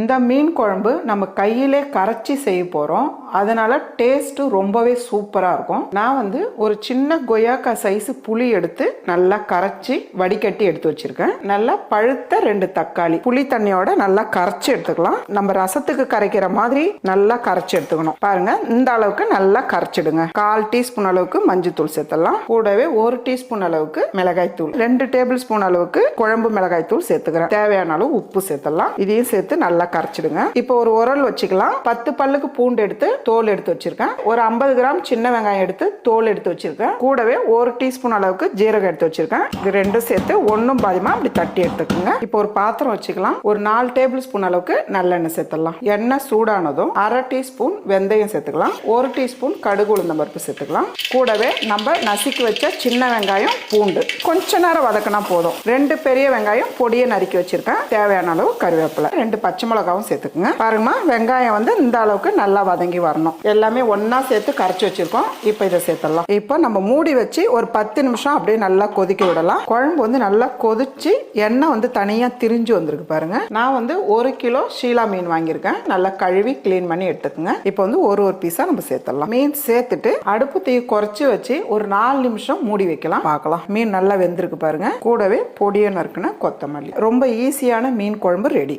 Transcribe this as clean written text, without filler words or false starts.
இந்த மீன் குழம்பு நம்ம கையிலே கரைச்சி செய்ய போறோம். அதனால டேஸ்ட் ரொம்பவே சூப்பரா இருக்கும். நான் வந்து ஒரு சின்ன கொய்யாக்கா சைஸ் புளி எடுத்து நல்லா கரைச்சி வடிகட்டி எடுத்து வச்சிருக்கேன். நல்லா பழுத்த 2 தக்காளி புளி தண்ணியோட நல்லா கரைச்சி எடுத்துக்கலாம். நம்ம ரசத்துக்கு கரைக்கிற மாதிரி நல்லா கரைச்சி எடுத்துக்கணும். பாருங்க, இந்த அளவுக்கு நல்லா கரைச்சிடுங்க. 1/4 டீஸ்பூன் அளவுக்கு மஞ்சள் சேர்த்துடலாம். கூடவே 1 டீஸ்பூன் அளவுக்கு மிளகாய் தூள், 2 டேபிள் ஸ்பூன் அளவுக்கு குழம்பு மிளகாய் தூள் சேர்த்துக்கிறேன். தேவையான அளவு உப்பு சேர்த்துடலாம். இதையும் சேர்த்து நல்லா கரைச்சிடுங்க. இப்போ ஒரு உரல் வச்சுக்கலாம். 10 பல்லுக்கு பூண்டு எடுத்து தோல் எடுத்து வச்சிருக்கேன். ஒரு 50 கிராம் சின்ன வெங்காயம் எடுத்து தோல் எடுத்து வச்சிருக்கேன். கூடவே 1 டீஸ்பூன் அளவுக்கு ஜீரகம் எடுத்து வச்சிருக்கேன். இது ரெண்டும் சேர்த்து ஒன்னும் பாதிமா அப்படி தட்டி எடுத்துக்கோங்க. இப்போ ஒரு பாத்திரம் வச்சுக்கலாம். ஒரு 4 டேபிள் ஸ்பூன் அளவுக்கு நல்லெண்ணெய் சேர்த்துடலாம். எண்ணெய் சூடானதும் 1/2 டீஸ்பூன் வெந்தயம் சேர்த்துக்கலாம். 1 டீஸ்பூன் கடுகு உளுந்தம் பருப்பு சேர்த்துக்கலாம். கூடவே நம்ம நசுக்கி வச்ச சின்ன வெங்காயம் பூண்டு கொஞ்ச நேரம் வதக்கினா போதும். 2 பெரிய வெங்காயம் பொடியை நறுக்கி வச்சிருக்கேன். தேவையான அளவு கருவேப்பிலை, 2 பச்சை மிளகாவும் சேர்த்துக்குங்க. பாருங்கம்மா, வெங்காயம் வந்து இந்த அளவுக்கு நல்லா வதங்கி வரணும். எல்லாமே ஒன்னா சேர்த்து கரைச்சி வச்சிருக்கோம். இப்போ இதை சேர்த்துடலாம். இப்போ நம்ம மூடி வச்சு ஒரு 10 நிமிஷம் அப்படியே நல்லா கொதிக்க விடலாம். குழம்பு வந்து நல்லா கொதிச்சு எண்ணெய் வந்து தனியா திரிஞ்சு வந்திருக்கு பாருங்க. நான் வந்து 1 கிலோ ஷீலா மீன் வாங்கியிருக்கேன். நல்லா கழுவி கிளீன் பண்ணி எடுத்துக்கோங்க. இப்போ வந்து ஒரு பீஸா நம்ம சேர்த்துடலாம். மீன் சேர்த்துட்டு அடுப்பு தீ குறைச்சி வச்சு ஒரு 4 நிமிஷம் மூடி வைக்கலாம். பார்க்கலாம், மீன் நல்லா வெந்திருக்கு பாருங்க. கூடவே பொடியை நறுக்குன கொத்தமல்லி. ரொம்ப ஈஸியான மீன் குழம்பு ரெடி.